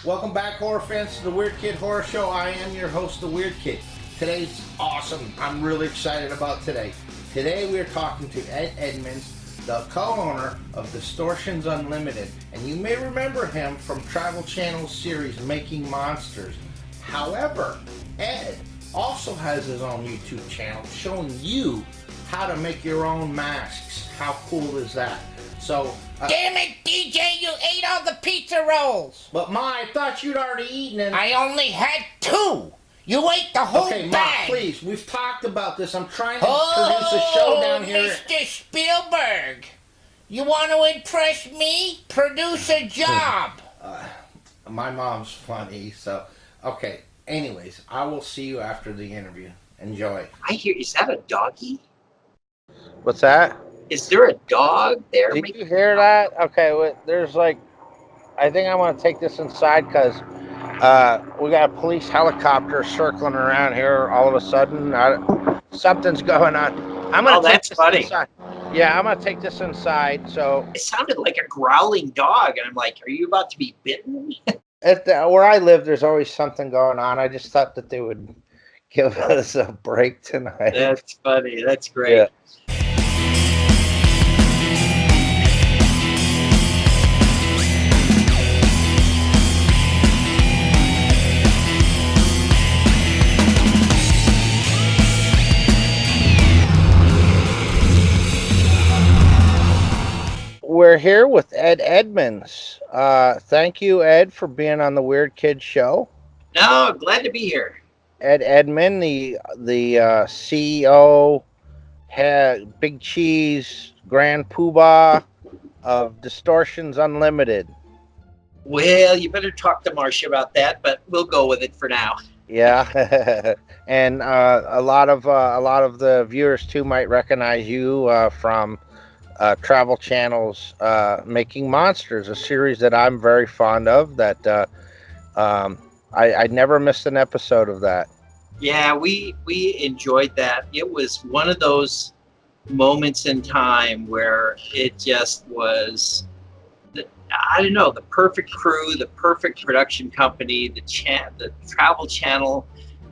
Welcome back, horror fans, to the Weird Kid Horror Show. I am your host, the Weird Kid. Today's awesome. I'm really excited about today. Today we're talking to Ed Edmunds, the co-owner of Distortions Unlimited. And you may remember him from Travel Channel's series Making Monsters. However, Ed also has his own YouTube channel showing you how to make your own masks. How cool is that? So, Damn it, DJ, you ate all the pizza rolls. but Ma, I thought you'd already eaten it. I only had 2. You ate the whole Okay, Ma, bag. please. We've talked about this. I'm trying to produce a show down here. Mr. Spielberg, you want to impress me? Produce a job. My mom's funny, so okay. Anyways, I will see you after the interview. Enjoy. I hear, is that a doggy? What's that? Is there a dog there? Did you hear that? Okay, well, there's like, I think I want to take this inside because we got a police helicopter circling around here all of a sudden. Something's going on. I'm gonna take that's this funny. inside. Yeah, I'm gonna take this inside. So It sounded like a growling dog, and I'm like, are you about to be bitten? where I live, there's always something going on. I just thought that they would give us a break tonight. That's funny. That's great. Yeah. We're here with Ed Edmunds. Thank you, Ed, for being on the Weird Kid Show. No, glad to be here. Ed Edmund, the CEO, Big Cheese, Grand Poobah of Distortions Unlimited. Well, you better talk to Marcia about that, but we'll go with it for now. Yeah, and a lot of the viewers too might recognize you from Travel Channel's Making Monsters, a series that I'm very fond of. That I never missed an episode of that. Yeah, we enjoyed that. It was one of those moments in time where it just was, I don't know, the perfect crew, the perfect production company. The Travel Channel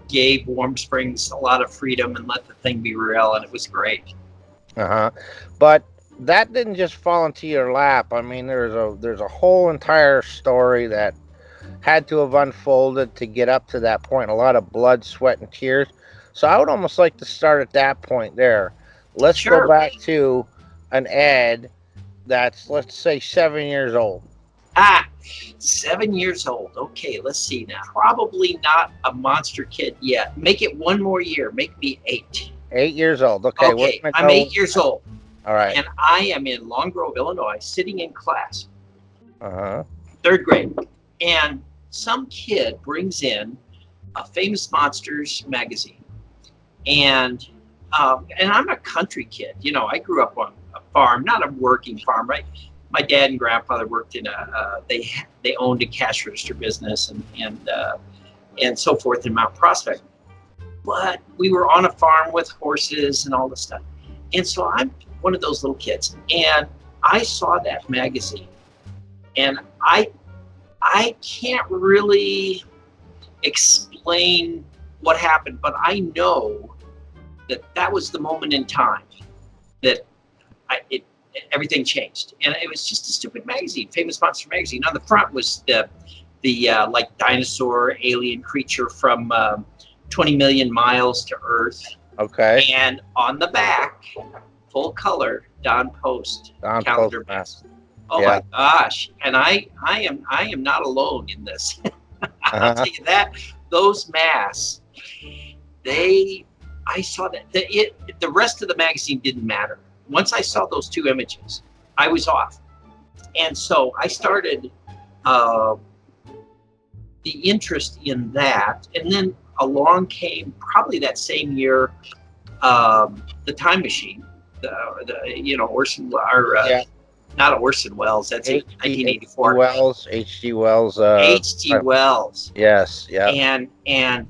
gave Warm Springs a lot of freedom and let the thing be real, and it was great. But that didn't just fall into your lap. I mean, there's a whole entire story that had to have unfolded to get up to that point. A lot of blood, sweat, and tears. So I would almost like to start at that point there. Let's Sure. go back to an Ed that's, let's say, 7 years old. 7 years old. Okay, let's see now. Probably not a monster kid yet. Make it one more year. Make me 8. 8 years old. Okay, Okay, I'm 8 years old. All right. And I am in Long Grove, Illinois, sitting in class, Uh-huh. 3rd grade. And some kid brings in a Famous Monsters magazine. And I'm a country kid. You know, I grew up on a farm, not a working farm, right? My dad and grandfather worked in they owned a cash register business and so forth in Mount Prospect. But we were on a farm with horses and all this stuff. And so I'm one of those little kids. And I saw that magazine. And I can't really explain what happened, but I know that was the moment in time that everything changed. And it was just a stupid magazine, Famous Monster magazine. On the front was the like dinosaur alien creature from 20 Million Miles to Earth. Okay. And on the back, full color, Don Post calendar mask. Oh Yeah. my gosh! And I am not alone in this. I'll tell you that those masks, I saw that the rest of the magazine didn't matter. Once I saw those 2 images, I was off, and so I started the interest in that, and then along came probably that same year, the Time Machine, Orson, not Orson Welles. That's 1984. H.G. Wells. H.G. Wells. Yes. Yeah. And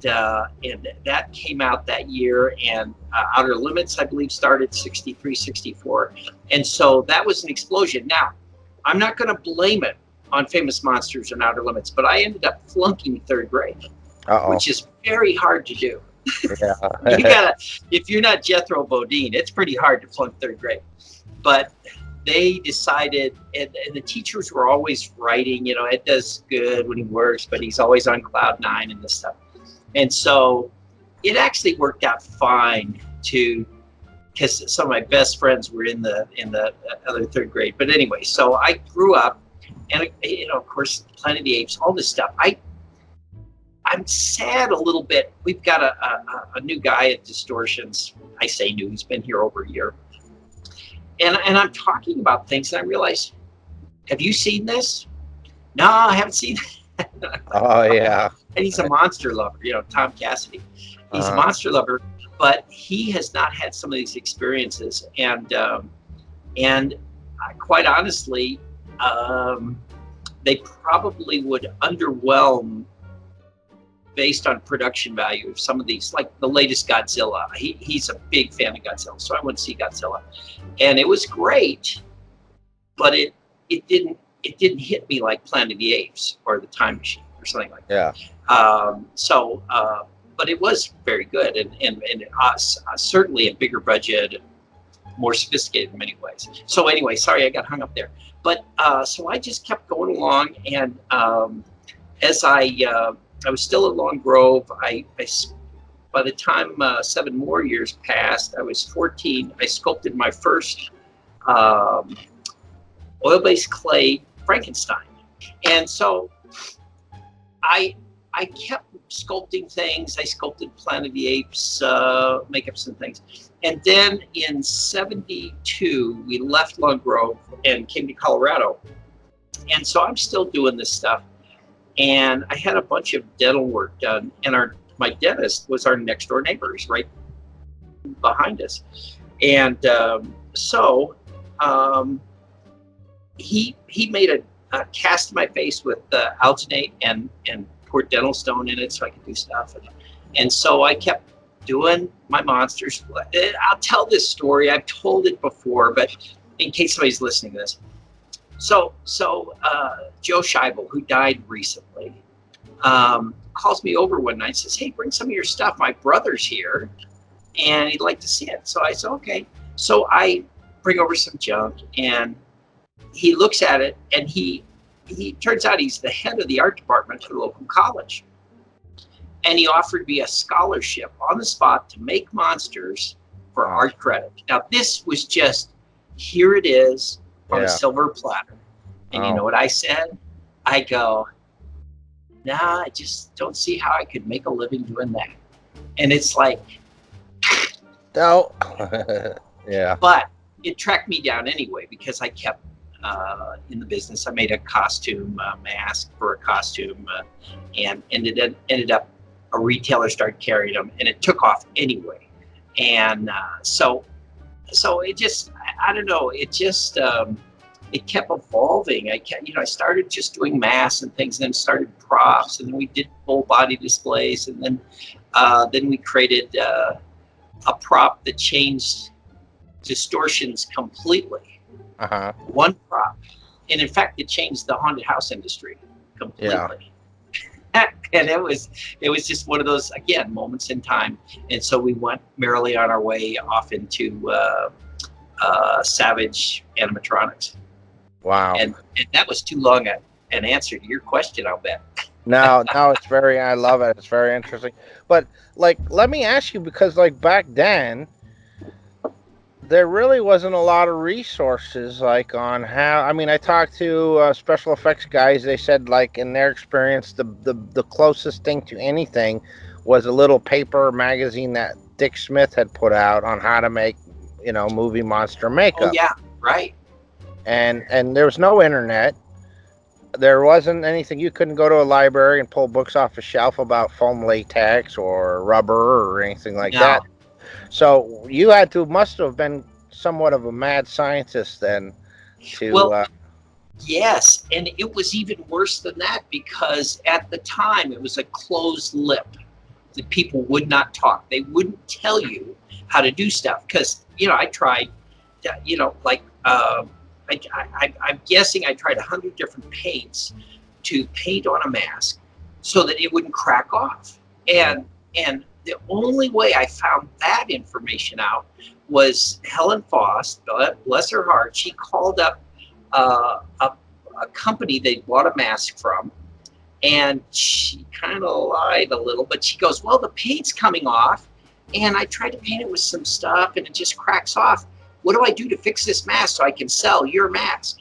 that came out that year, and Outer Limits, I believe, started 63, 64. And so that was an explosion. Now, I'm not going to blame it on Famous Monsters and Outer Limits, but I ended up flunking third grade, Uh-oh. which is very hard to do. Yeah. You gotta, if you're not Jethro Bodine, it's pretty hard to flunk third grade. But they decided, and the teachers were always writing, you know, Ed does good when he works, but he's always on cloud nine and this stuff. And so it actually worked out fine because some of my best friends were in the other third grade. But anyway, so I grew up, and you know, of course, Planet of the Apes, all this stuff. I'm sad a little bit. We've got a new guy at Distortions. I say new, he's been here over a year. And I'm talking about things, and I realize, have you seen this? No, I haven't seen it. Oh, yeah. And he's a monster lover, you know, Tom Cassidy. He's a monster lover, but he has not had some of these experiences. And quite honestly, they probably would underwhelm based on production value of some of these, like the latest Godzilla. He's a big fan of Godzilla, so I went to see Godzilla, and it was great, but it didn't hit me like Planet of the Apes or The Time Machine or something like that. Yeah. But it was very good, and certainly a bigger budget, more sophisticated in many ways. So anyway, sorry I got hung up there. But so I just kept going along, and as I was still at Long Grove. By the time 7 more years passed, I was 14. I sculpted my first oil-based clay Frankenstein, and so I kept sculpting things. I sculpted Planet of the Apes makeups and things, and then in '72 we left Long Grove and came to Colorado, and so I'm still doing this stuff. And I had a bunch of dental work done, and my dentist was our next door neighbor. He's right behind us. And he made a cast of my face with alginate and poured dental stone in it so I could do stuff. And so I kept doing my monsters. I'll tell this story. I've told it before, but in case somebody's listening to this. So Joe Scheibel, who died recently, calls me over one night and says, "Hey, bring some of your stuff. My brother's here, and he'd like to see it." So I said, "Okay." So I bring over some junk, and he looks at it, and he turns out he's the head of the art department at the local college. And he offered me a scholarship on the spot to make monsters for art credit. Now, this was just, here it is, on a silver platter. And you know what I said? I go, nah, I just don't see how I could make a living doing that. And it's like, no. Yeah. But it tracked me down anyway, because I kept in the business. I made a costume mask for a costume, and ended up a retailer started carrying them, and it took off anyway. And so it just, I don't know, it just, it kept evolving. I started just doing masks and things, and then started props, and then we did full body displays, and then we created a prop that changed Distortions completely. One prop, and in fact, it changed the haunted house industry completely. And it was just one of those, again, moments in time. And so we went merrily on our way off into Savage animatronics. Wow. And that was too long an answer to your question, I'll bet. No, it's I love it. It's very interesting. But like, let me ask you, because like back then, there really wasn't a lot of resources like on how, I mean, I talked to special effects guys. They said like in their experience, the closest thing to anything was a little paper magazine that Dick Smith had put out on how to make, movie monster makeup. Oh yeah, right. And there was no internet. There wasn't anything. You couldn't go to a library and pull books off a shelf about foam latex or rubber or anything like that. So you must have been somewhat of a mad scientist then. Yes, and it was even worse than that, because at the time it was a closed lip. The people would not talk. They wouldn't tell you how to do stuff, because I tried, I'm guessing I tried 100 different paints to paint on a mask so that it wouldn't crack off. And the only way I found that information out was Helen Foss, bless her heart. She called up a company they bought a mask from, and she kind of lied a little, but she goes, well, the paint's coming off, and I tried to paint it with some stuff, and it just cracks off. What do I do to fix this mask so I can sell your mask?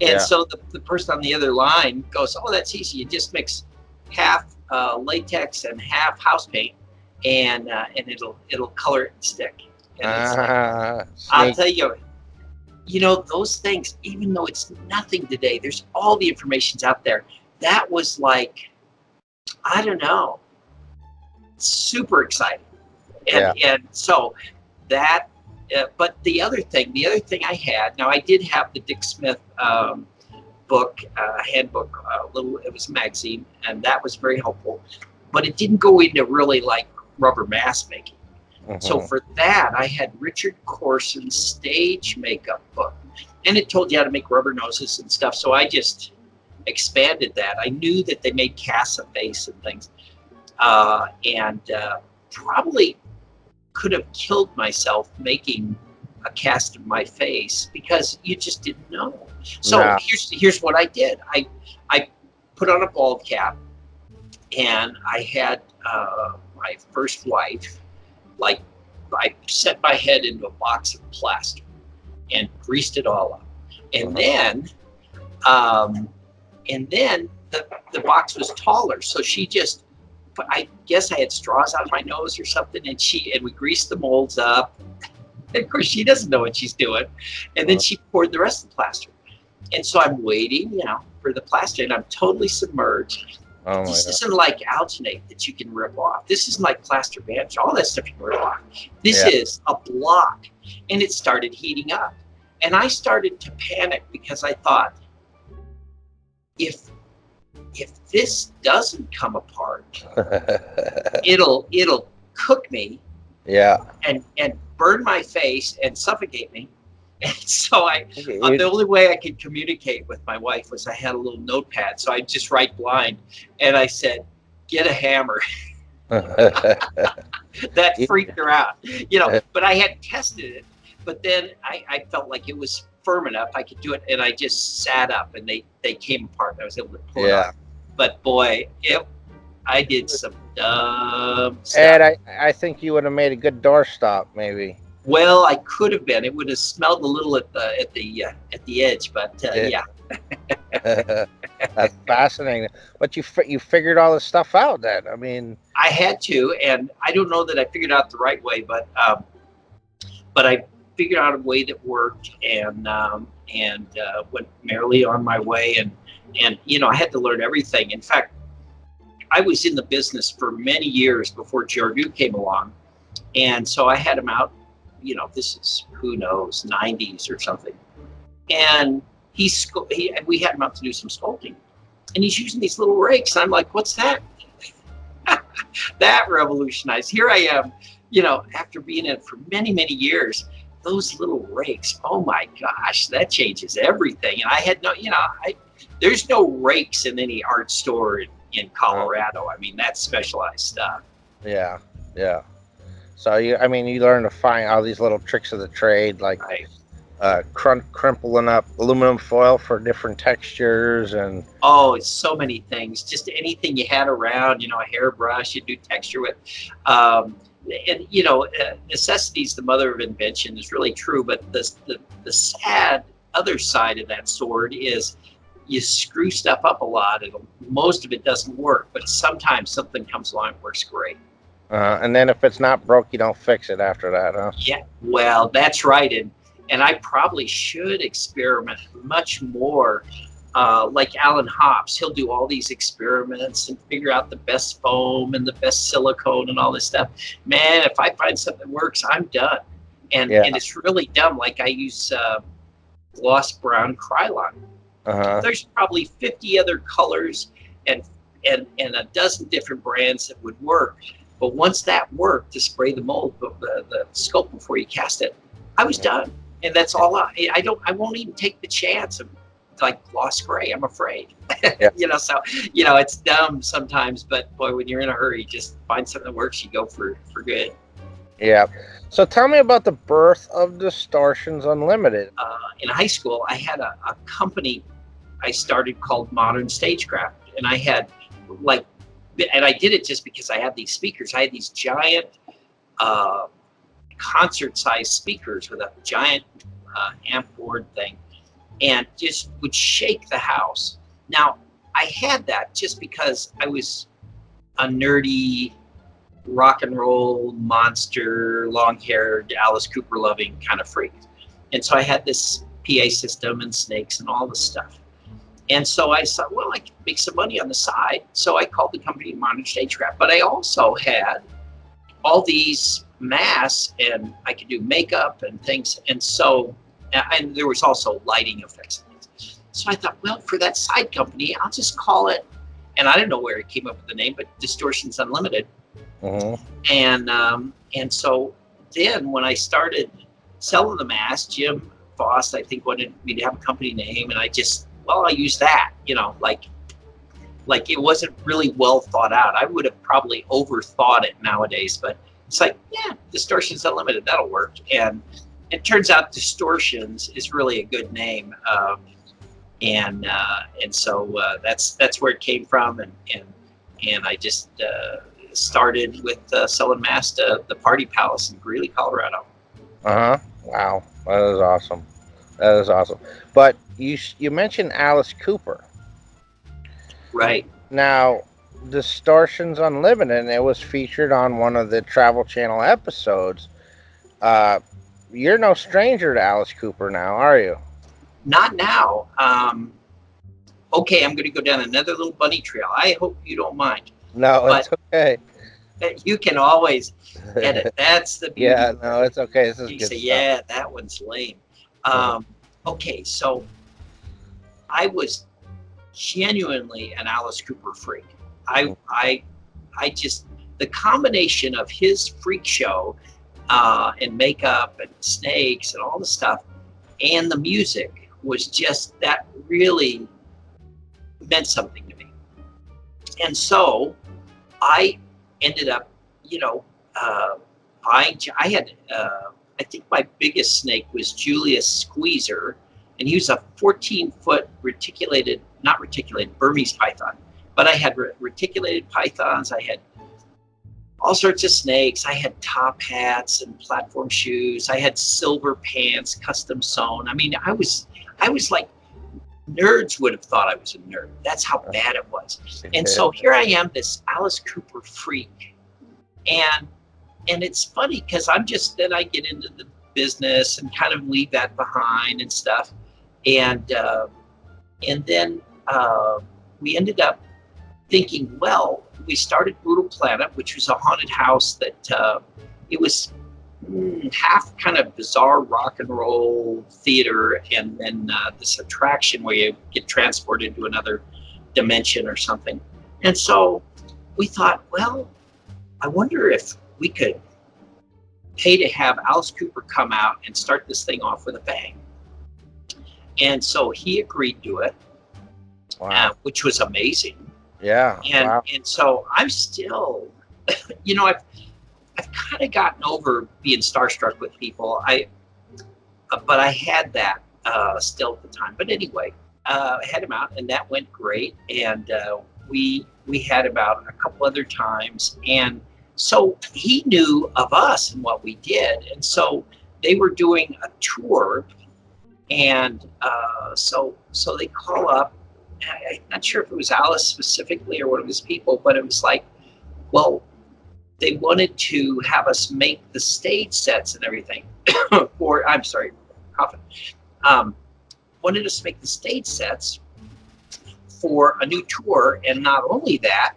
And so the person on the other line goes, oh, that's easy. You just mix half latex and half house paint, and it'll color it and stick. And I'll tell you, those things, even though it's nothing today, there's all the information's out there. That was like, I don't know, super exciting. And so that, but the other thing I had, now I did have the Dick Smith book, handbook, it was a magazine, and that was very helpful, but it didn't go into really like rubber mask making. So for that, I had Richard Corson's stage makeup book, and it told you how to make rubber noses and stuff. So I just expanded that. I knew that they made casts of face and things, and probably could have killed myself making a cast of my face because you just didn't know. So here's what I did. I put on a bald cap, and I had my first wife, like, I set my head into a box of plaster and greased it all up. And then the box was taller. So she just, I guess I had straws on my nose or something, and we greased the molds up. And of course, she doesn't know what she's doing. And then she poured the rest of the plaster. And so I'm waiting, for the plaster, and I'm totally submerged. This isn't like alginate that you can rip off. This isn't like plaster bandage. All that stuff you can rip off. This is a block, and it started heating up. And I started to panic because I thought, if this doesn't come apart, it'll cook me, and burn my face and suffocate me. And so the only way I could communicate with my wife was I had a little notepad, so I'd just write blind, and I said, "Get a hammer." That freaked her out, But I had tested it, but then I felt like it was firm enough I could do it, and I just sat up, and they came apart, and I was able to pull it off. But boy, I did some dumb stuff. And I think you would have made a good doorstop, maybe. Well, I could have been. It would have smelled a little at the edge, but yeah. That's fascinating. But you figured all this stuff out then. I mean, I had to, and I don't know that I figured out the right way, but I figured out a way that worked, and went merrily on my way, and I had to learn everything. In fact, I was in the business for many years before Giardu came along, and so I had him out. This is, who knows, 90s or something. And we had him out to do some sculpting. And he's using these little rakes. And I'm like, what's that? That revolutionized. Here I am, after being in it for many, many years, those little rakes, oh my gosh, that changes everything. And I had there's no rakes in any art store in Colorado. I mean, that's specialized stuff. Yeah. So you learn to find all these little tricks of the trade, like crimpling up aluminum foil for different textures, and it's so many things. Just anything you had around, a hairbrush, you do texture with. Necessity's the mother of invention is really true. But the sad other side of that sword is you screw stuff up a lot. Most of it doesn't work, but sometimes something comes along and works great. And then if it's not broke, you don't fix it after that, huh? Yeah, well, that's right. And I probably should experiment much more. Like Alan Hops, he'll do all these experiments and figure out the best foam and the best silicone and all this stuff. Man, if I find something that works, I'm done. And it's really dumb. Like I use gloss brown Krylon. There's probably 50 other colors and a dozen different brands that would work. But once that worked, to spray the mold, the sculpt before you cast it, I was done. and that's all. I won't even take the chance of like gloss gray. I'm afraid. Yeah. So it's dumb sometimes, but boy, when you're in a hurry, just find something that works. You go for good. Yeah. So tell me about the birth of Distortions Unlimited. In high school, I had a company I started called Modern Stagecraft, and I had and I did it just because I had these speakers. I had these giant concert-sized speakers with a giant amp board thing, and just would shake the house. Now, I had that just because I was a nerdy rock and roll monster, long-haired, Alice Cooper loving kind of freak. And so I had this PA system and snakes and all this stuff. And so I thought, well, I could make some money on the side. So I called the company Modern Stagecraft. But I also had all these masks, and I could do makeup and things. And so, and there was also lighting effects and things. So I thought, well, for that side company, I'll just call it, and I didn't know where it came up with the name, but Distortions Unlimited. Mm-hmm. And so then when I started selling the masks, Jim Foss, I think, wanted me to have a company name, and I used that, like it wasn't really well thought out. I would have probably overthought it nowadays, but it's like, yeah, Distortions Unlimited, that'll work. And it turns out Distortions is really a good name. And so that's where it came from. And I just started with selling masks to the Party Palace in Greeley, Colorado. Wow, that is awesome. That is awesome. But you mentioned Alice Cooper. Right. Now, Distortions Unlimited, and it was featured on one of the Travel Channel episodes. You're no stranger to Alice Cooper now, are you? Not now. Okay, I'm going to go down another little bunny trail. I hope you don't mind. No, it's okay. You can always edit. That's the beauty. Yeah, no, it's okay. This is You good say, stuff. yeah, that one's lame. Okay, so I was genuinely an Alice Cooper freak. I just, the combination of his freak show and makeup and snakes and all the stuff and the music was just, that really meant something to me. And so I ended up, I had, I think my biggest snake was Julius Squeezer, and he was a 14-foot not reticulated, Burmese python. But I had reticulated pythons. I had all sorts of snakes. I had top hats and platform shoes. I had silver pants, custom sewn. I mean, I was like, nerds would have thought I was a nerd. That's how bad it was. And so here I am, this Alice Cooper freak. And it's funny because then I get into the business and kind of leave that behind and stuff. And then we ended up thinking, well, we started Brutal Planet, which was a haunted house that it was half kind of bizarre rock and roll theater, and then this attraction where you get transported to another dimension or something. And so we thought, well, I wonder if we could pay to have Alice Cooper come out and start this thing off with a bang. And so he agreed to it, which was amazing. Yeah. And so I'm still, I've kind of gotten over being starstruck with people. But I had that still at the time. But anyway, I had him out, and that went great. And we had about a couple other times, and so he knew of us and what we did. And so they were doing a tour, and so they call up. I'm not sure if it was Alice specifically or one of his people, but it was like, well, they wanted to have us make the stage sets and everything wanted us to make the stage sets for a new tour. And not only that,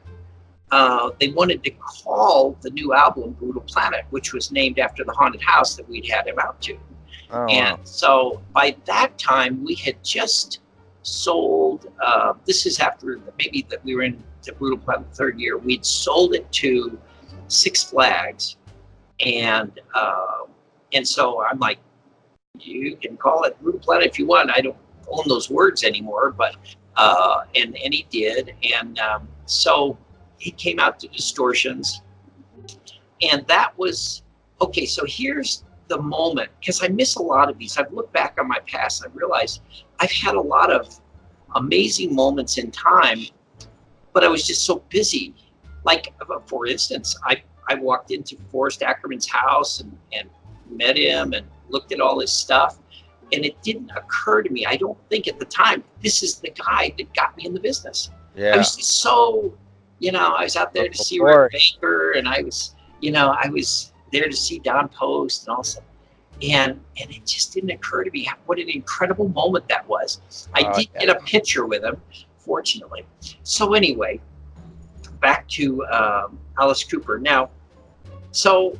they wanted to call the new album Brutal Planet, which was named after the haunted house that we'd had him out to. And so by that time we had just sold, this is after maybe that we were in the Brutal Planet the third year, we'd sold it to Six Flags. And so I'm like, you can call it Brutal Planet if you want. I don't own those words anymore, but and he did, and so he came out to Distortions, and that was okay. So here's the moment, because I miss a lot of these. I've looked back on my past. I realized I've had a lot of amazing moments in time, but I was just so busy. Like, for instance, I walked into Forrest Ackerman's house and met him and looked at all his stuff, and it didn't occur to me, I don't think at the time, this is the guy that got me in the business. Yeah. I was just so, I was out there to see Rick Baker, and I was there to see Don Post and all stuff. And it just didn't occur to me what an incredible moment that was. I did get a picture with him, fortunately. So anyway, back to Alice Cooper. Now, so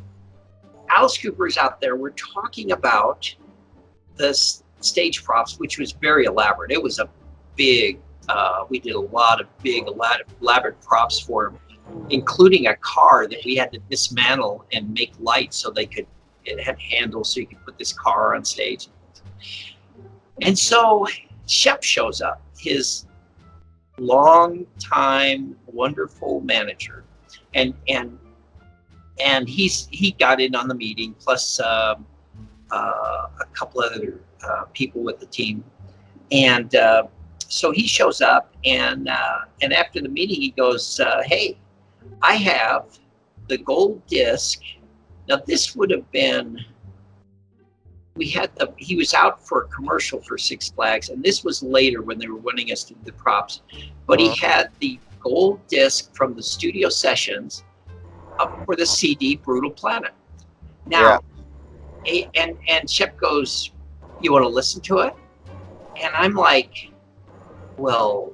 Alice Cooper is out there. We're talking about the stage props, which was very elaborate. It was a big, we did a lot of big, elaborate props for him, including a car that we had to dismantle and make light so it had handles so you could put this car on stage. And so Shep shows up, his long-time wonderful manager, and he got in on the meeting, plus a couple other people with the team, and so he shows up, and after the meeting he goes, hey, I have the gold disc. Now this would have been, he was out for a commercial for Six Flags, and this was later when they were wanting us to do the props, but he had the gold disc from the studio sessions for the CD Brutal Planet. Now, and Shep goes, you want to listen to it? And I'm like, well,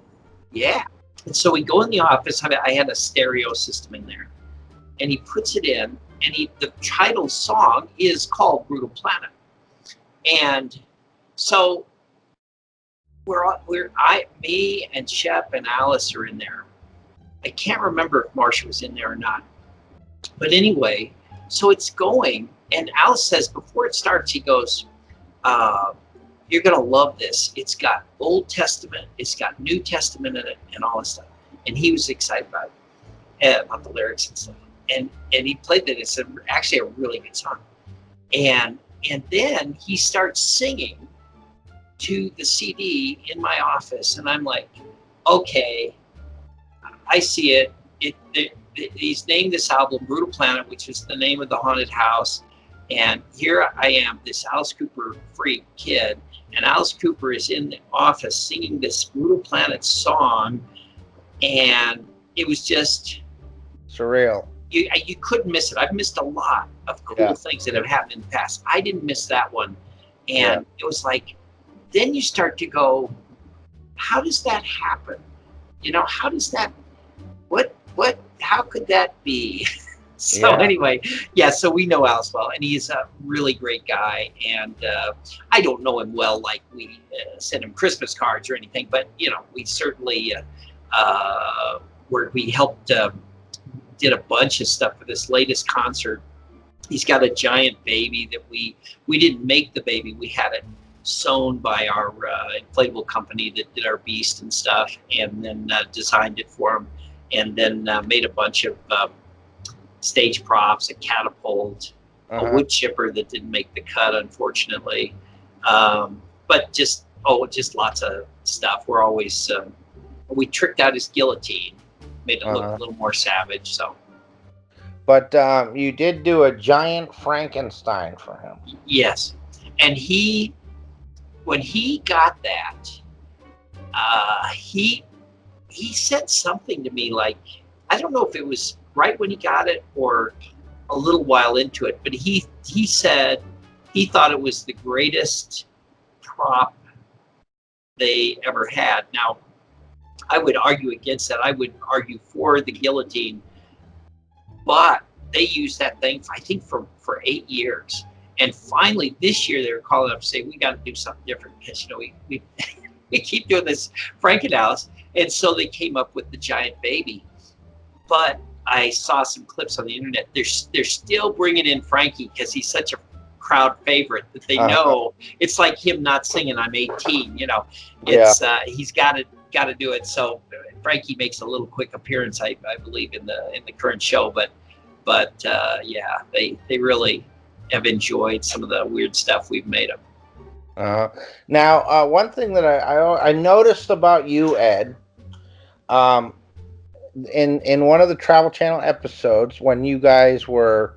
yeah. And so we go in the office. I had a stereo system in there, and he puts it in, and the title song is called Brutal Planet. And so me and Shep and Alice are in there. I can't remember if Marsha was in there or not. But anyway, so it's going, and Alice says before it starts, he goes, you're going to love this. It's got Old Testament, it's got New Testament in it, and all this stuff. And he was excited about it, about the lyrics and stuff. And he played that. It's actually a really good song. And then he starts singing to the CD in my office, and I'm like, okay, I see it. He's named this album Brutal Planet, which is the name of the haunted house. And here I am, this Alice Cooper freak kid, and Alice Cooper is in the office singing this Brutal Planet song, and it was just surreal. You couldn't miss it. I've missed a lot of cool things that have happened in the past. I didn't miss that one. And it was like, then you start to go, how does that happen? How does that, how could that be? So anyway, so we know Alice well, and he's a really great guy. And I don't know him well, like we send him Christmas cards or anything, but we certainly where we helped did a bunch of stuff for this latest concert. He's got a giant baby that we didn't make the baby, we had it sewn by our inflatable company that did our beast and stuff, and then designed it for him, and then made a bunch of stage props, a catapult, a wood chipper that didn't make the cut, unfortunately. But just lots of stuff. We're always, we tricked out his guillotine, made it look a little more savage. So. But you did do a giant Frankenstein for him. Yes. And when he got that, he said something to me like, I don't know if it was right when he got it or a little while into it, but he said he thought it was the greatest prop they ever had. Now, I would argue against that. I would argue for the guillotine, but they used that thing, I think, for 8 years. And finally, this year, they were calling up to say, we got to do something different because, we keep doing this Frankenhouse. And so they came up with the giant baby. But I saw some clips on the internet. They're still bringing in Frankie because he's such a crowd favorite that they know. It's like him not singing "I'm 18." It's he's got to do it. So Frankie makes a little quick appearance, I believe, in the current show. But yeah, they really have enjoyed some of the weird stuff we've made them. Now, one thing that I noticed about you, Ed, in one of the Travel Channel episodes when you guys were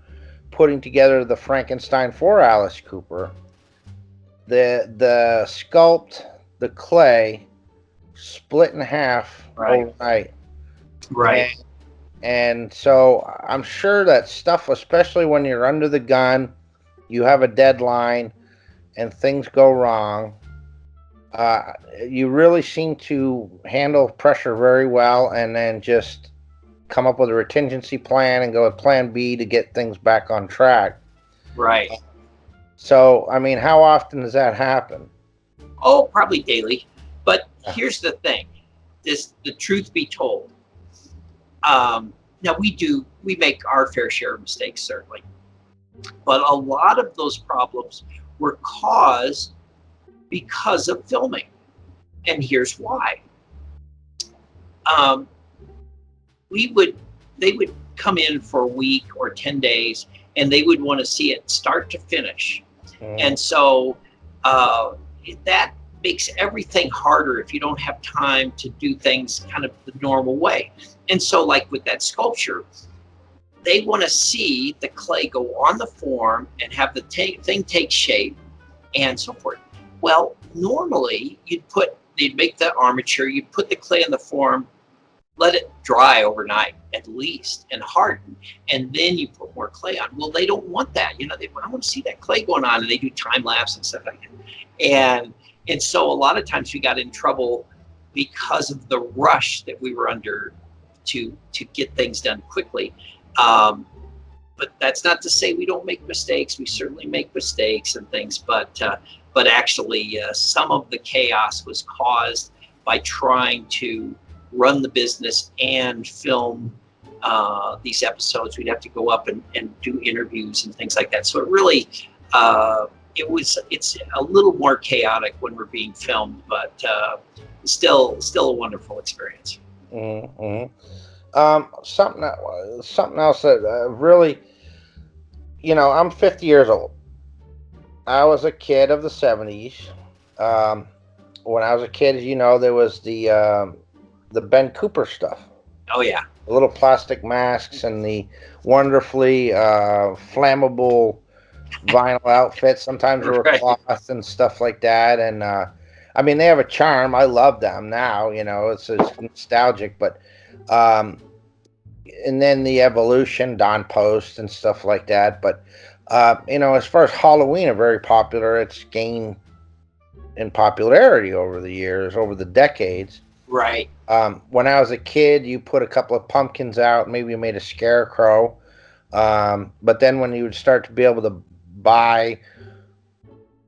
putting together the Frankenstein for Alice Cooper, the sculpt, the clay, split in half overnight. Right. And so I'm sure that stuff, especially when you're under the gun, you have a deadline, and things go wrong. You really seem to handle pressure very well, and then just come up with a contingency plan and go with plan B to get things back on track. Right. So, I mean, how often does that happen? Oh, probably daily. But here's the thing: the truth be told. Now we make our fair share of mistakes, certainly, but a lot of those problems were caused because of filming, and here's why. They would come in for a week or 10 days, and they would want to see it start to finish, and so that makes everything harder if you don't have time to do things kind of the normal way. And so, like with that sculpture, they want to see the clay go on the form and have the thing take shape and so forth. Well, normally they'd make the armature, you'd put the clay in the form, let it dry overnight at least and harden, and then you put more clay on. Well, they don't want that. I want to see that clay going on, and they do time lapse and stuff like that. And so a lot of times we got in trouble because of the rush that we were under to get things done quickly. But that's not to say we don't make mistakes. We certainly make mistakes and things, but actually some of the chaos was caused by trying to run the business and film these episodes. We'd have to go up and do interviews and things like that. So it really, it's a little more chaotic when we're being filmed, but still a wonderful experience. Mm-hmm. Something else that really, I'm 50 years old. I was a kid of the 70s. When I was a kid, there was the Ben Cooper stuff. Oh yeah. The little plastic masks and the wonderfully flammable vinyl outfits. Sometimes they were cloth and stuff like that. And I mean, they have a charm. I love them now. It's nostalgic, but and then the evolution, Don Post and stuff like that. But as far as Halloween, are very popular. It's gained in popularity over the years, over the decades. Right. When I was a kid, you put a couple of pumpkins out, maybe you made a scarecrow. But then when you would start to be able to buy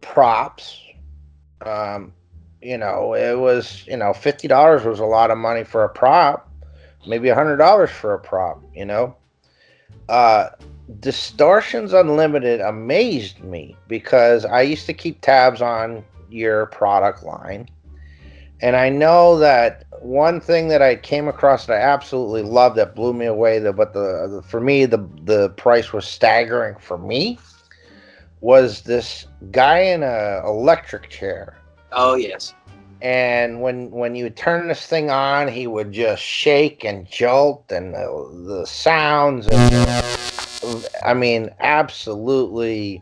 props, it was, $50 was a lot of money for a prop, maybe $100 for a prop, Distortions Unlimited amazed me because I used to keep tabs on your product line. And I know that one thing that I came across that I absolutely loved that blew me away, but for me, the price was staggering for me, was this guy in a electric chair. Oh, yes. And when you turn this thing on, he would just shake and jolt, and the sounds, I mean, absolutely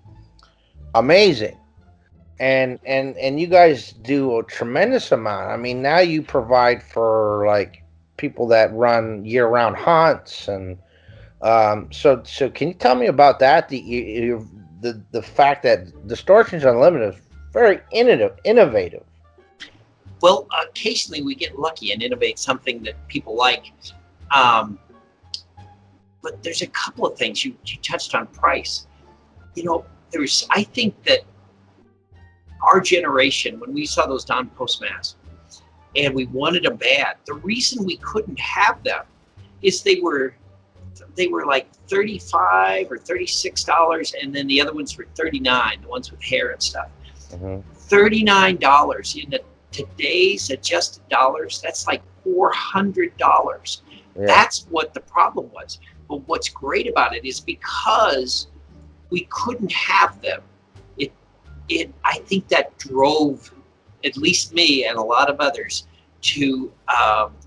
amazing. And you guys do a tremendous amount. I mean, now you provide for like people that run year-round hunts, and so can you tell me about that? The fact that Distortions Unlimited is very innovative. Well, occasionally we get lucky and innovate something that people like. But there's a couple of things you touched on price. I think that our generation, when we saw those Don Post masks and we wanted them bad, the reason we couldn't have them is they were they were like $35 or $36, and then the other ones were $39, the ones with hair and stuff. $39 in today's adjusted dollars, that's like $400. That's what the problem was. But what's great about it is because we couldn't have them, I think that drove at least me and a lot of others to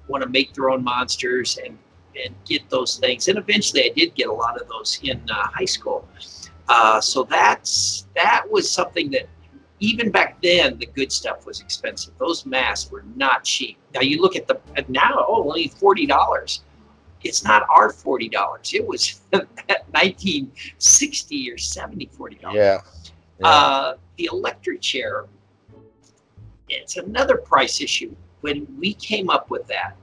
want to make their own monsters and get those things. And eventually I did get a lot of those in high school. So that was something that even back then, the good stuff was expensive. Those masks were not cheap. Now you look at now, only $40. It's not our $40. It was 1960 or 70 $40. Yeah. The electric chair, it's another price issue. When we came up with that,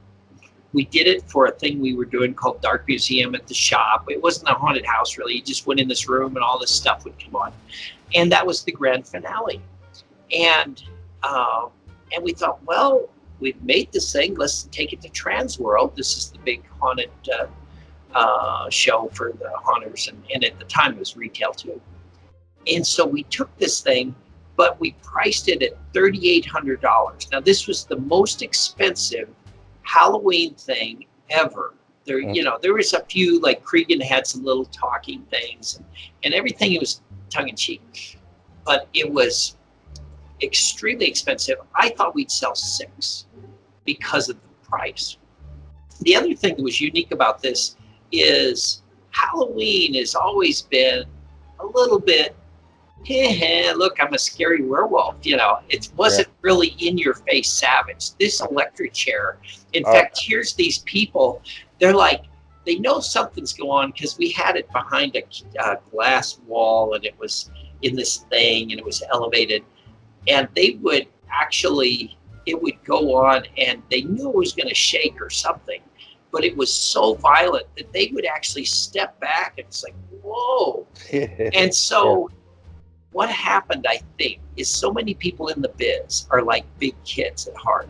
we did it for a thing we were doing called Dark Museum at the shop. It wasn't a haunted house, really. You just went in this room and all this stuff would come on. And that was the grand finale. And we thought, well, we've made this thing. Let's take it to Trans World. This is the big haunted show for the haunters. And at the time, it was retail, too. And so we took this thing, but we priced it at $3,800. Now, this was the most expensive Halloween thing ever. There was a few, like Cregan had some little talking things and everything. It was tongue-in-cheek, but it was extremely expensive. I thought we'd sell 6 because of the price. The other thing that was unique about this is Halloween has always been a little bit, look, I'm a scary werewolf. It wasn't really in your face savage. This electric chair, in fact, here's these people, they're like, they know something's going on because we had it behind a glass wall and it was in this thing and it was elevated. And they would actually, it would go on and they knew it was going to shake or something, but it was so violent that they would actually step back and it's like, whoa. And so what happened, I think, is so many people in the biz are like big kids at heart.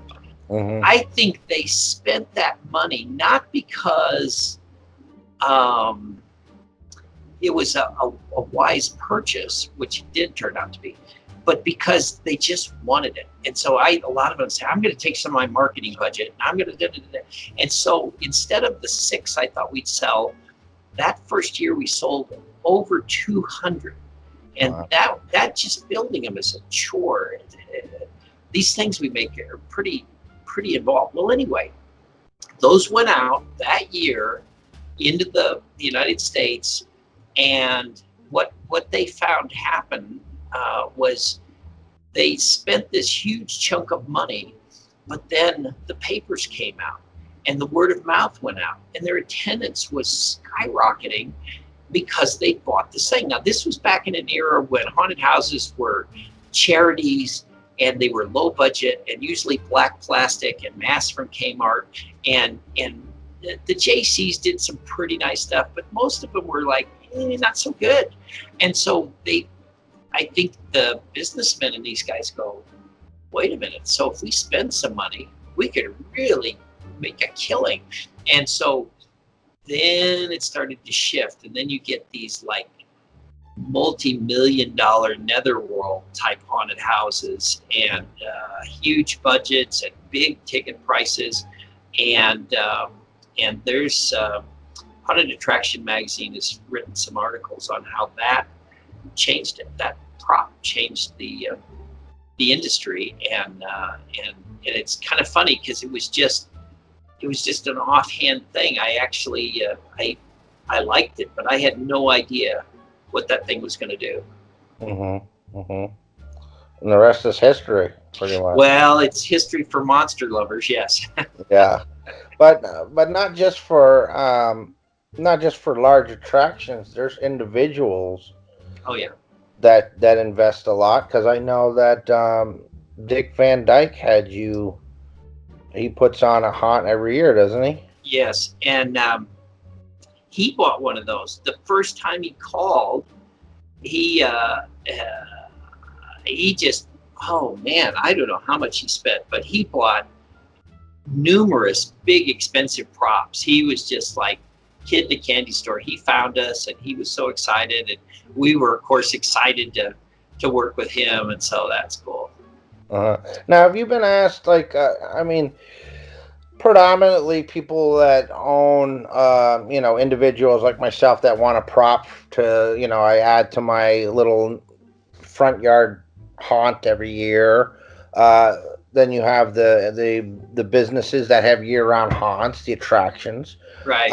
I think they spent that money not because it was a wise purchase, which it did turn out to be, but because they just wanted it. And so a lot of them say, I'm going to take some of my marketing budget and I'm going to do. And so instead of the 6 I thought we'd sell, that first year we sold over 200. And that just building them is a chore. These things we make are pretty involved. Well, anyway, those went out that year into the United States, and what they found happened was they spent this huge chunk of money, but then the papers came out and the word of mouth went out and their attendance was skyrocketing because they bought this thing. Now, this was back in an era when haunted houses were charities and they were low budget and usually black plastic and masks from Kmart. And the JCs did some pretty nice stuff, but most of them were like, not so good. And so I think the businessmen and these guys go, wait a minute. So if we spend some money, we could really make a killing. And so then it started to shift. And then you get these like multi-million-dollar netherworld type haunted houses and huge budgets and big ticket prices. And there's Haunted Attraction Magazine has written some articles on how that changed it. That prop changed the industry, and it's kind of funny because it was just an offhand thing. I actually I liked it, but I had no idea what that thing was going to do. And the rest is history, pretty much. Well, it's history for monster lovers, yes. Yeah, but not just for large attractions. There's individuals. Oh yeah. That invest a lot, because I know that Dick Van Dyke he puts on a haunt every year, doesn't he? Yes, and he bought one of those. The first time he called, he just, oh man, I don't know how much he spent, but he bought numerous big expensive props. He was just like kid in the candy store. He found us, and he was so excited, and we were, of course, excited to work with him, and so that's cool. Now, have you been asked, like, I mean, predominantly people that own, individuals like myself that want a prop to, I add to my little front yard haunt every year. Then you have the businesses that have year-round haunts, the attractions. Right.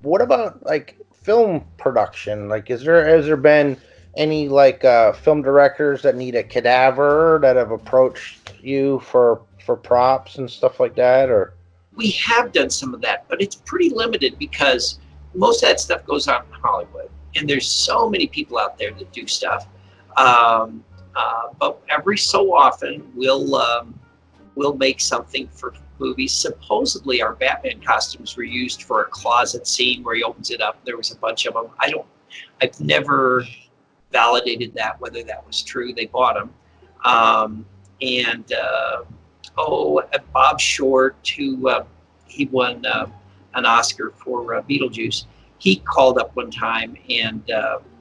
What about like film production? Like, has there been any like film directors that need a cadaver that have approached you for props and stuff like that, or? We have done some of that, but it's pretty limited because most of that stuff goes on in Hollywood, and there's so many people out there that do stuff. But every so often we'll make something for movies. Supposedly our Batman costumes were used for a closet scene where he opens it up. There was a bunch of them. I've never validated that, whether that was true. They bought them. Bob Short, who he won an Oscar for Beetlejuice, he called up one time and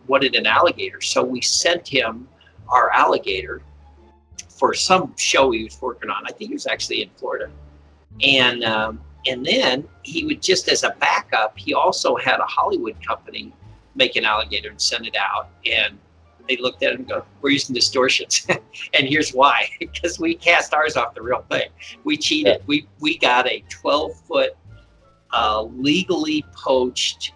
wanted an alligator. So we sent him our alligator for some show he was working on. I think he was actually in Florida. And then he would, just as a backup, he also had a Hollywood company make an alligator and send it out. And they looked at it and go, we're using distortions. And here's why. Because we cast ours off the real thing. We cheated. We got a 12-foot legally poached.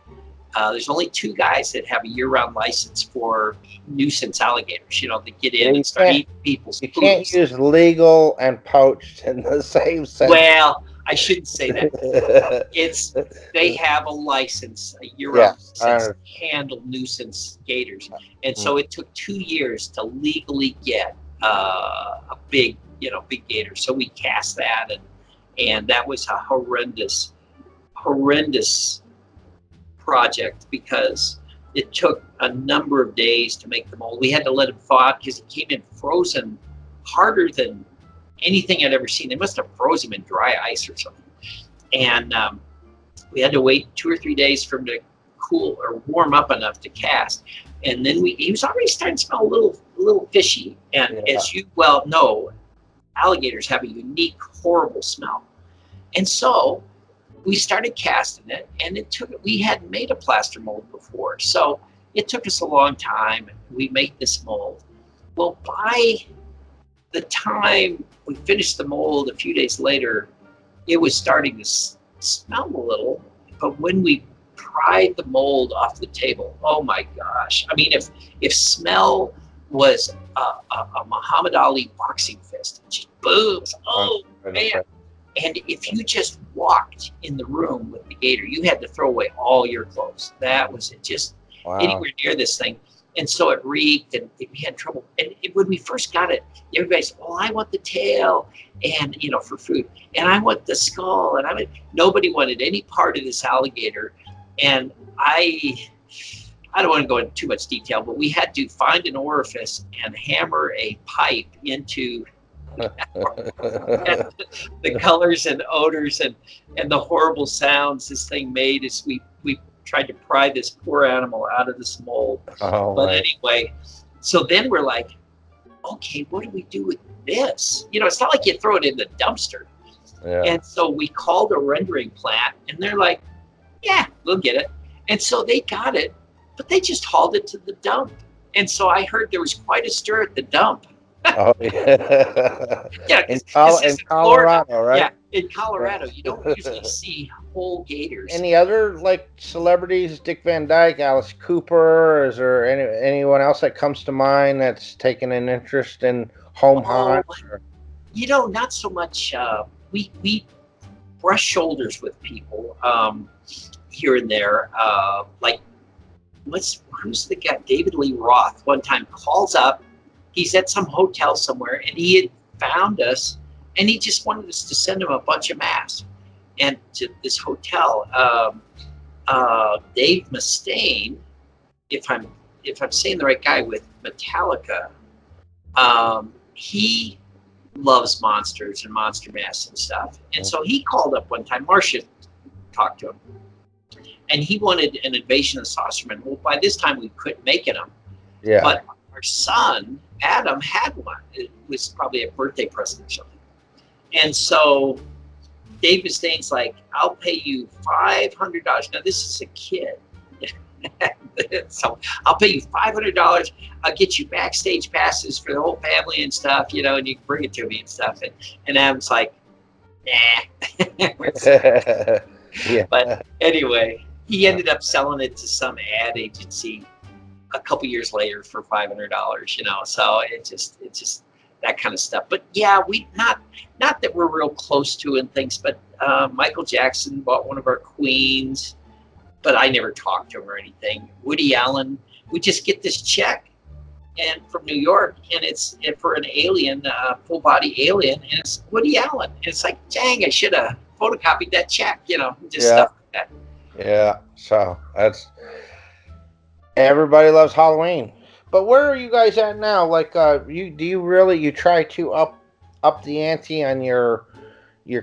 There's only 2 guys that have a year-round license for nuisance alligators, that get in and start eating people's food. You can't use legal and poached in the same sentence. Well, I shouldn't say that. They have a license, a year-round license to handle nuisance gators. And so it took 2 years to legally get a big gator. So we cast that, and that was a horrendous project because it took a number of days to make the mold. We had to let him thaw because he came in frozen, harder than anything I'd ever seen. They must have frozen him in dry ice or something. And we had to wait 2 or 3 days for him to cool or warm up enough to cast. And then he was already starting to smell a little fishy. And as you well know, alligators have a unique, horrible smell. And so we started casting it, and we hadn't made a plaster mold before. So it took us a long time. We made this mold. Well, by the time we finished the mold a few days later, it was starting to smell a little. But when we pried the mold off the table, oh my gosh. I mean, if smell was a Muhammad Ali boxing fist, it just booms. Oh, man. And if you just walked in the room with the gator, you had to throw away all your clothes. That was it, just anywhere near this thing. And so it reeked, and we had trouble. And when we first got it, everybody said, well, I want the tail, and for food. And I want the skull. And nobody wanted any part of this alligator. And I don't want to go into too much detail, but we had to find an orifice and hammer a pipe into the colors and odors and the horrible sounds this thing made as we tried to pry this poor animal out of this mold. Anyway, so then we're like, okay, what do we do with this? It's not like you throw it in the dumpster. And so we called a rendering plant, and they're like, yeah, we'll get it. And so they got it, but they just hauled it to the dump. And so I heard there was quite a stir at the dump. In Colorado, right? Yeah, in Colorado, you don't usually see whole gators. Any other like celebrities? Dick Van Dyke, Alice Cooper. Is there anyone else that comes to mind that's taken an interest in home haunts? Not so much. We brush shoulders with people here and there. Who's the guy? David Lee Roth. One time calls up. He's at some hotel somewhere, and he had found us, and he just wanted us to send him a bunch of masks. And to this hotel, Dave Mustaine, if I'm saying the right guy, with Metallica, he loves monsters and monster masks and stuff. And so he called up one time. Marcia talked to him, and he wanted an Invasion of the Saucermen. Well, by this time we quit making them. Yeah. But our son, Adam, had one. It was probably a birthday present or something. And so Dave Mustaine's like, I'll pay you $500. Now, this is a kid. So I'll pay you $500. I'll get you backstage passes for the whole family and stuff, you know, and you can bring it to me and stuff. And Adam's like, nah. Yeah. But anyway, he ended up selling it to some ad agency a couple years later for $500, you know. So it's just that kind of stuff. But yeah, we not that we're real close to and things, but Michael Jackson bought one of our queens, but I never talked to him or anything. Woody Allen, we just get this check and from New York, and it's for an alien, full body alien, and it's Woody Allen. And it's like, dang, I should have photocopied that check, you know, just stuff like that. Yeah. So that's, everybody loves Halloween. But where are you guys at now? Like, you try to up the ante on your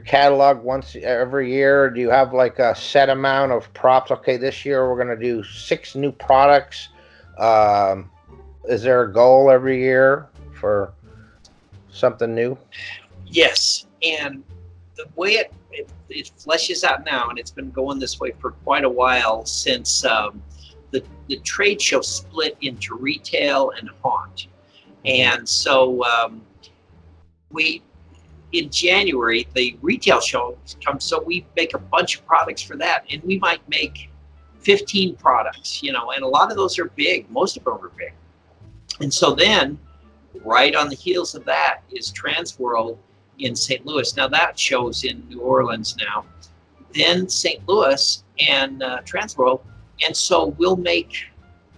catalog once every year? Do you have like a set amount of props? Okay, this year we're going to do 6 new products. Is there a goal every year for something new? Yes, and the way it fleshes out now, and it's been going this way for quite a while since the trade show split into retail and haunt. And so in January, the retail show comes, so we make a bunch of products for that, and we might make 15 products, you know, and a lot of those are big. Most of them are big. And so then, right on the heels of that is Transworld in St. Louis. Now that show's in New Orleans now. Then St. Louis and Transworld, and so we'll make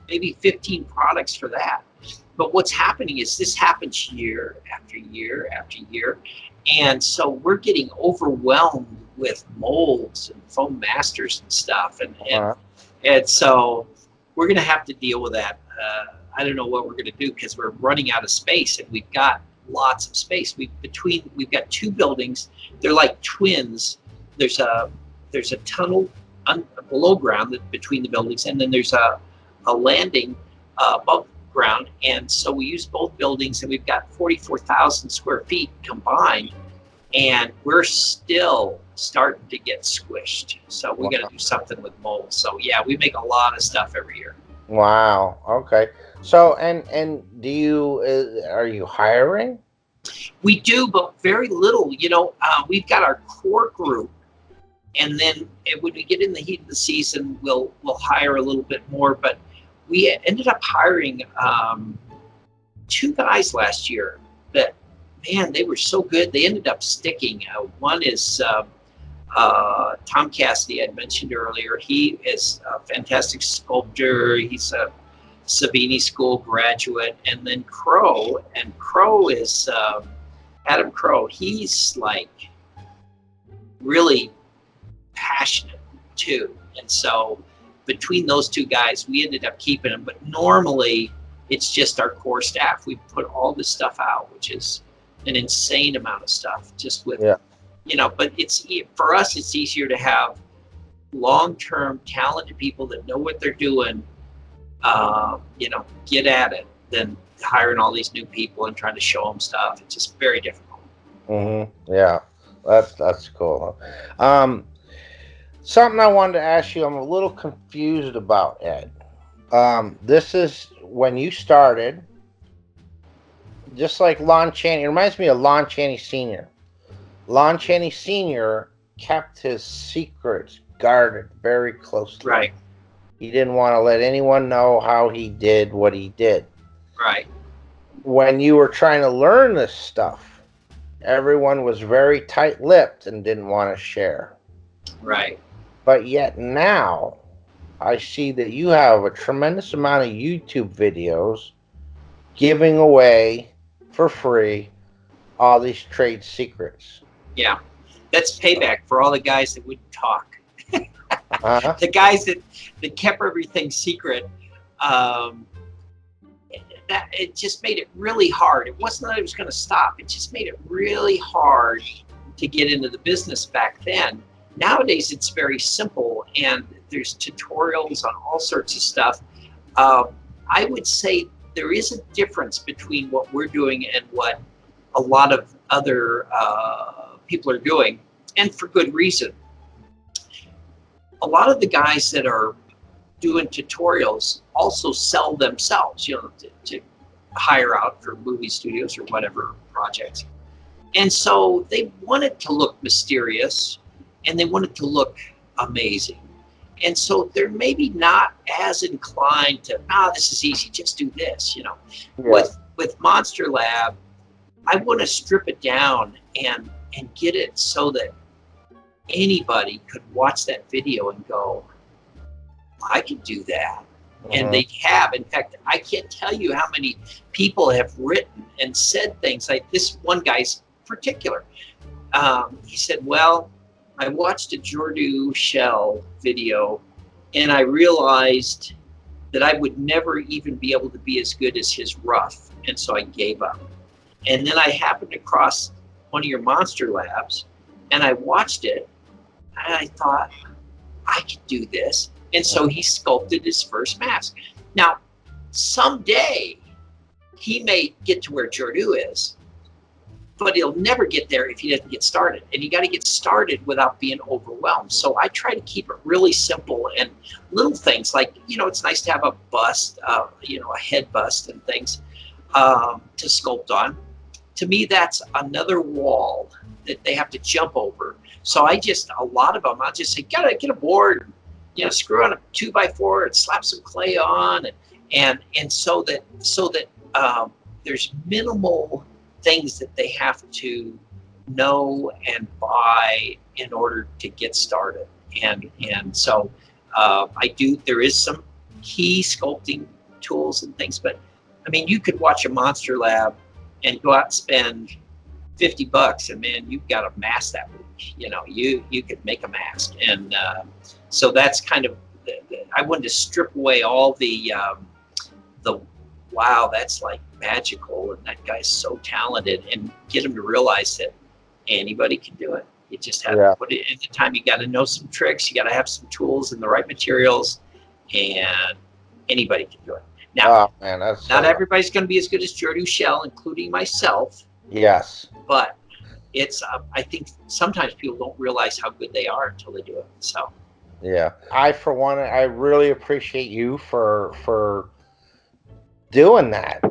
maybe 15 products for that. But what's happening is this happens year after year after year. And so we're getting overwhelmed with molds and foam masters and stuff. And so we're going to have to deal with that. I don't know what we're going to do because we're running out of space, and we've got lots of space. We've got 2 buildings. They're like twins. There's a tunnel below ground between the buildings, and then there's a landing above ground. And so we use both buildings, and we've got 44,000 square feet combined, and we're still starting to get squished. So we got to do something with molds. So yeah, we make a lot of stuff every year. Wow. Okay. So and do you are you hiring? We do, but very little. You know, we've got our core group, and then when we get in the heat of the season, we'll hire a little bit more. But we ended up hiring 2 guys last year that, man, they were so good. They ended up sticking. One is Tom Cassidy, I'd mentioned earlier. He is a fantastic sculptor. He's a Savini School graduate. And then Crow is Adam Crow. He's like really passionate too. And so between those 2 guys, we ended up keeping them. But normally it's just our core staff. We put all this stuff out, which is an insane amount of stuff just with, you know, but for us, it's easier to have long-term talented people that know what they're doing, you know, get at it, than hiring all these new people and trying to show them stuff. It's just very difficult. Yeah, that's cool. Something I wanted to ask you, I'm a little confused about, Ed. This is when you started, just like Lon Chaney. It reminds me of Lon Chaney Sr. Lon Chaney Sr. kept his secrets guarded very closely. Right. He didn't want to let anyone know how he did what he did. Right. When you were trying to learn this stuff, everyone was very tight-lipped and didn't want to share. Right. But yet now, I see that you have a tremendous amount of YouTube videos giving away for free all these trade secrets. Yeah. That's payback for all the guys that wouldn't talk. Uh-huh. The guys that kept everything secret, that it just made it really hard. It wasn't that it was going to stop. It just made it really hard to get into the business back then. Nowadays, it's very simple, and there's tutorials on all sorts of stuff. I would say there is a difference between what we're doing and what a lot of other people are doing, and for good reason. A lot of the guys that are doing tutorials also sell themselves, to hire out for movie studios or whatever projects. And so they want it to look mysterious and they want it to look amazing. And so they're maybe not as inclined to, this is easy, just do this, Yeah. With Monster Lab, I want to strip it down and get it so that anybody could watch that video and go, I could do that. And they have. In fact, I can't tell you how many people have written and said things like this. One guy's particular. He said, well, I watched a Jordu Shell video and I realized that I would never even be able to be as good as his rough. And so I gave up. And then I happened across one of your Monster Labs and I watched it and I thought, I could do this. And so he sculpted his first mask. Now, someday he may get to where Jordu is, but he'll never get there if he doesn't get started. And you got to get started without being overwhelmed. So I try to keep it really simple and little things like, it's nice to have a bust, a head bust and things to sculpt on. To me, that's another wall that they have to jump over. So a lot of them, I'll just say, gotta get a board, screw on a 2x4 and slap some clay on, and so that there's minimal things that they have to know and buy in order to get started. And so there is some key sculpting tools and things, but I mean, you could watch a Monster Lab and go out and spend $50 and man, you've got a mask that week. You could make a mask. And so that's kind of, I wanted to strip away all the wow, that's like magical and that guy's so talented, and get them to realize that anybody can do it. You just have to put it in the time. You got to know some tricks. You got to have some tools and the right materials, and anybody can do it. Now, not everybody's going to be as good as Jordu Shell, including myself. Yes. But it's, I think sometimes people don't realize how good they are until they do it. So. Yeah. For one, I really appreciate you for doing that,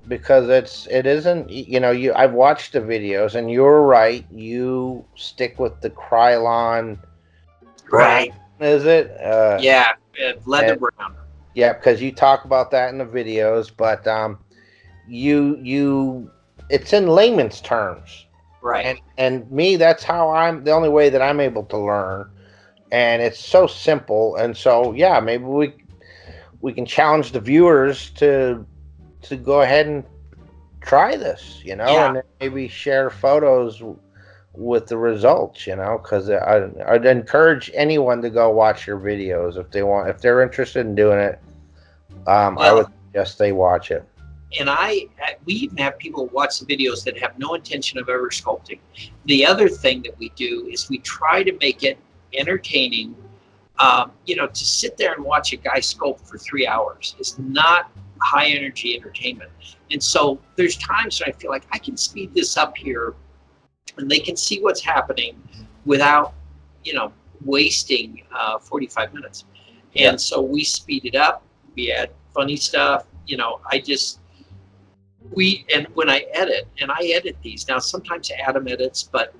because it isn't, I've watched the videos and you're right. You stick with the Krylon. Right. Is it? Yeah. Leather brown. Yeah, because you talk about that in the videos, but it's in layman's terms, right? And me, that's how the only way that I'm able to learn, and it's so simple. And so maybe we can challenge the viewers to go ahead and try this, and then maybe share photos with the results, because I'd encourage anyone to go watch your videos if they're interested in doing it. I would suggest they watch it. And we even have people watch the videos that have no intention of ever sculpting. The other thing that we do is we try to make it entertaining. To sit there and watch a guy sculpt for 3 hours is not high energy entertainment. And so there's times when I feel like I can speed this up here and they can see what's happening without, wasting 45 minutes. And so we speed it up. We add funny stuff. When I edit these, now sometimes Adam edits, but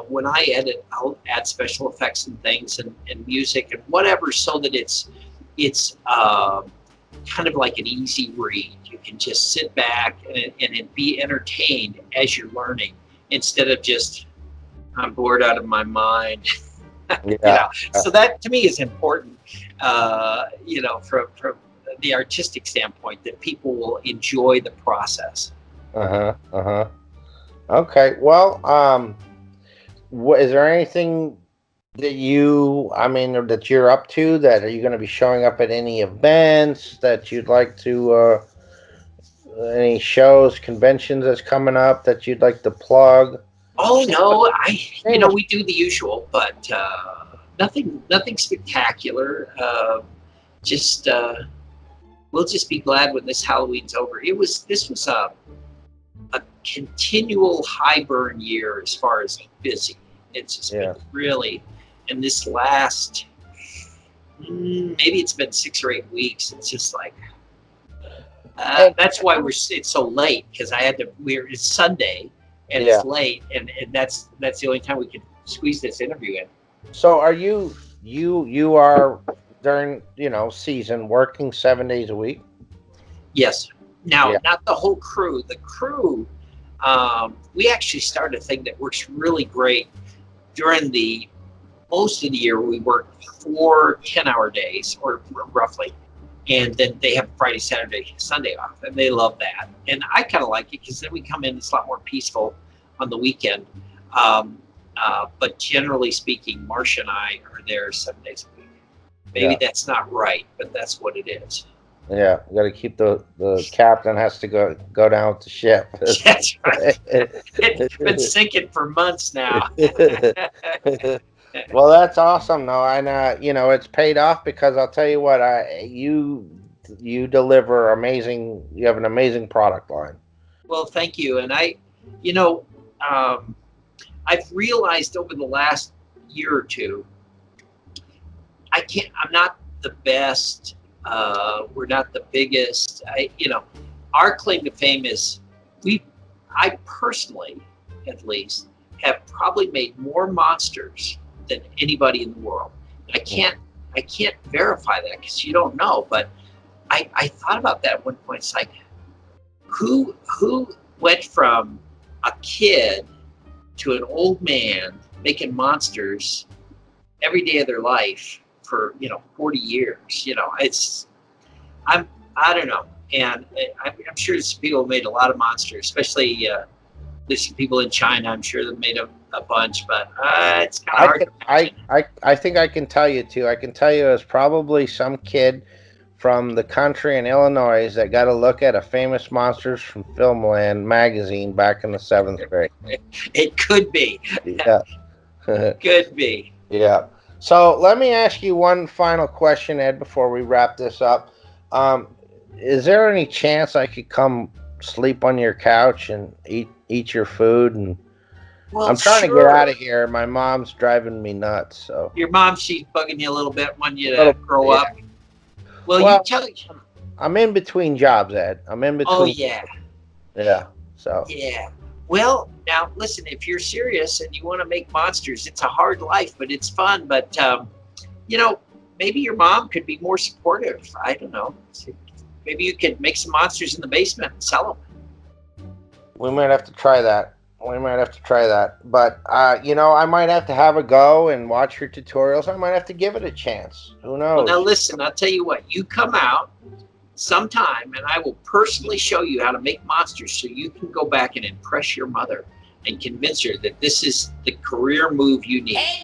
when I edit, I'll add special effects and things and music and whatever, so that it's kind of like an easy read. You can just sit back and be entertained as you're learning, instead of just, I'm bored out of my mind. So that to me is important, from the artistic standpoint, that people will enjoy the process. Okay. Well, is there anything that that you're up to, that are you going to be showing up at any events that you'd like to, any shows, conventions that's coming up that you'd like to plug? Oh no, we do the usual, but nothing spectacular. Just we'll just be glad when this Halloween's over. This was a continual high burn year as far as busy. It's just been really, in this last, maybe it's been 6 or 8 weeks. It's just like, that's why it's so late, because it's Sunday and it's late, and that's the only time we could squeeze this interview in. So are you are during, season working 7 days a week? Yes. Now, not the whole crew. The crew, we actually started a thing that works really great during most of the year. We work 4 10-hour days, or roughly, and then they have Friday, Saturday, Sunday off, and they love that. And I kind of like it, because then we come in, it's a lot more peaceful on the weekend. But generally speaking, Marcia and I are there 7 days a week. Maybe that's not right, but that's what it is. Yeah, you got to keep the captain has to go down with the ship. That's right. It's been sinking for months now. Well, that's awesome, though, and it's paid off, because I'll tell you what, you deliver amazing. You have an amazing product line. Well, thank you, and I've realized over the last year or two, I'm not the best. We're not the biggest. Our claim to fame is I personally, at least, have probably made more monsters than anybody in the world. I can't verify that, because you don't know. But I thought about that at one point. It's like, who went from a kid to an old man making monsters every day of their life for 40 years. I don't know, and I'm sure there's people who made a lot of monsters, especially there's some people in China. I'm sure they've made a bunch, but it's kind of hard. I think I can tell you too. I can tell you it's probably some kid from the country in Illinois that got a look at a famous Monsters from Filmland magazine back in the 7th grade. It could be. Yeah. Could be. Yeah. So let me ask you one final question, Ed, before we wrap this up. Is there any chance I could come sleep on your couch and eat your food? And I'm trying to get out of here. My mom's driving me nuts. So your mom, she's bugging you a little bit, wanting you to grow up. Well, you tell me. I'm in between jobs, Ed. I'm in between. Oh yeah. Yeah. So. Yeah. Well, now listen. If you're serious and you want to make monsters, it's a hard life, but it's fun. But maybe your mom could be more supportive. I don't know. Maybe you could make some monsters in the basement and sell them. We might have to try that. But I might have to have a go and watch your tutorials. I might have to give it a chance. Who knows? Well, now listen. I'll tell you what. You come out sometime, and I will personally show you how to make monsters, so you can go back and impress your mother and convince her that this is the career move you need.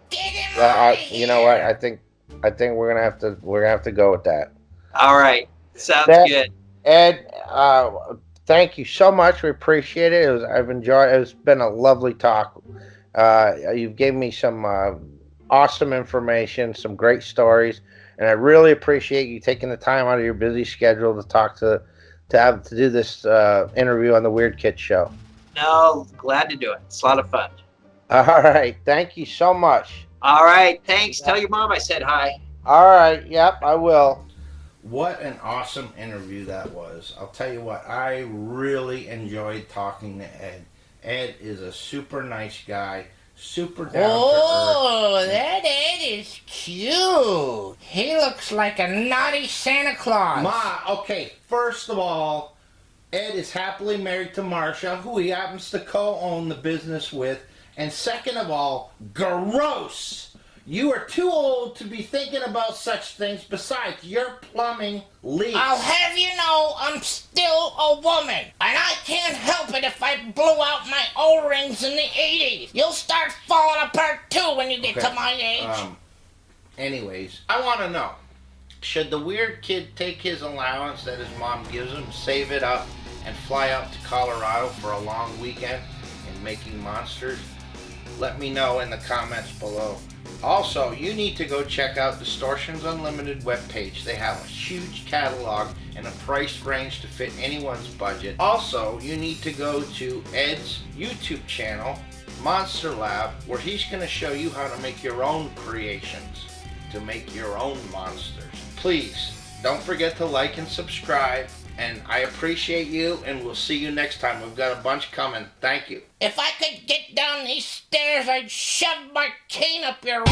You know what? I think we're gonna have to go with that. All right, sounds good. Ed, thank you so much. We appreciate it. I've enjoyed. It's been a lovely talk. You've given me some awesome information, some great stories. And I really appreciate you taking the time out of your busy schedule to do this interview on the Weird Kid Show. No, glad to do it. It's a lot of fun. All right. Thank you so much. All right. Thanks. Tell your mom I said hi. All right. Yep, I will. What an awesome interview that was. I'll tell you what, I really enjoyed talking to Ed. Ed is a super nice guy. Super down to earth. Oh, that Ed is cute. He looks like a naughty Santa Claus. Okay, first of all, Ed is happily married to Marcia, who he happens to co-own the business with. And second of all, gross. You are too old to be thinking about such things. Besides, your plumbing leaks. I'll have you know I'm still a woman. And I can't help it if I blew out my O-rings in the 80s. You'll start falling apart too when you get to my age. Anyways, I want to know, should the weird kid take his allowance that his mom gives him, save it up, and fly out to Colorado for a long weekend in making monsters? Let me know in the comments below. Also, you need to go check out Distortions Unlimited webpage. They have a huge catalog and a price range to fit anyone's budget. Also, you need to go to Ed's YouTube channel, Monster Lab, where he's going to show you how to make your own creations, to make your own monsters. Please, don't forget to like and subscribe, and I appreciate you, and we'll see you next time. We've got a bunch coming. Thank you. If I could get down these stairs, I'd shove my cane up your